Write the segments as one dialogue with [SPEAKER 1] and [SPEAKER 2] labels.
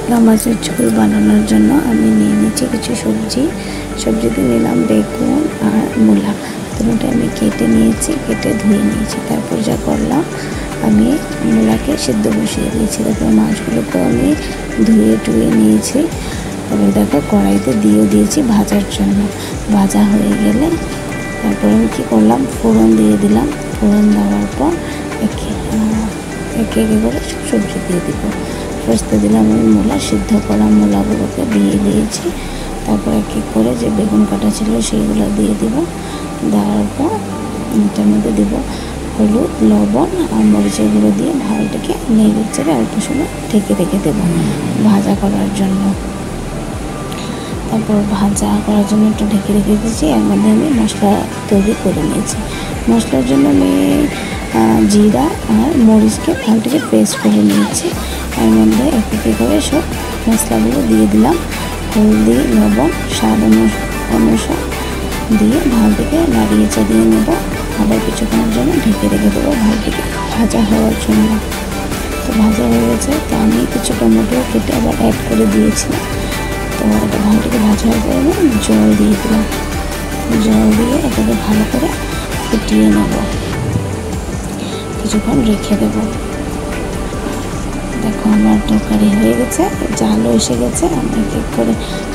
[SPEAKER 1] কাতলা মাছের ঝোল বানানোর জন্য আমি নিয়ে নিচ্ছি কিছু সবজিতে নিলাম বেগুন আর মূলা, দুটোটা আমি কেটে নিয়েছি, কেটে ধুয়ে নিয়েছি। তারপর যা করলাম, আমি মূলাকে সেদ্ধ বসিয়ে দিয়েছি। তারপর মাছগুলোকে আমি ধুয়ে টুয়ে নিয়েছি। তারপর দেখো কড়াইতে দিয়েছি ভাজার জন্য। ভাজা হয়ে গেলে তারপর আমি কী করলাম, ফোড়ন দিয়ে দিলাম। ফোড়ন দেওয়ার পর একে একে করে সবজি দিয়ে দিব। ফার্স্টে দিলাম আমি মূলা, সিদ্ধ করা মূলাগুলোকে দিয়ে দিয়েছি। তারপর এক এক করে যে বেগুন কাটা ছিল সেইগুলো দিয়ে দিব। দেওয়ার পর এটার মধ্যে দিব হলুদ, লবণ আর মরিচগুলো দিয়ে ভালোটাকে নেড়ে চেড়ে অল্প সময় ঢেকে রেখে দেবো ভাজা করার জন্য। তারপর ভাজা করার জন্য একটু ঢেকে রেখে দিয়েছি। এর মধ্যে আমি মশলা তৈরি করে নিয়েছি। মশলার জন্য আমি জিরা আর মরিচকে ভালোটাকে পেস্ট করে নিয়েছি। এর মধ্যে এক এক করে সব মশলাগুলো দিয়ে দিলাম। হলদি, লবণ, স্বাদ অনুসার দিয়ে ভালোটাকে নাড়িয়ে চাড়িয়ে নেব। আবার কিছুক্ষণের জন্য ঢেকে রেখে দেবো ভালোটাকে ভাজা হওয়ার জন্য। তো ভাজা হয়ে গেছে, তো আমি কিছু টমেটো কেটে আবার অ্যাড করে দিয়েছিলাম। তো এটা ভালোটাকে ভাজা হওয়ার পরে আমি জল দিয়ে দিলাম। জল দিয়ে এটাকে ভালো করে ফুটিয়ে নেব, কিছুক্ষণ রেখে দেব। দেখো আমার তরকারি হয়ে গেছে, জালও এসে গেছে। আমি এক এক করে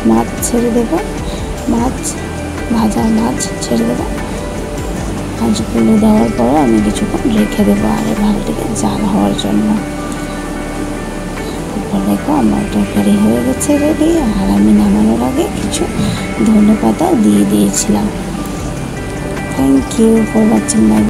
[SPEAKER 1] মাছ ছেড়ে দেবো, ভাজা মাছ ছেড়ে দেবো। মাছগুলো দেওয়ার পরও আমি কিছুক্ষণ রেখে দেবো আর ভালোটাকে জাল হওয়ার জন্য। তারপর দেখো আমার তরকারি হয়ে গেছে রেডি। আর আমি নামানোর আগে কিছু ধনেপাতাও দিয়ে দিয়েছিলাম। Thank you for watching my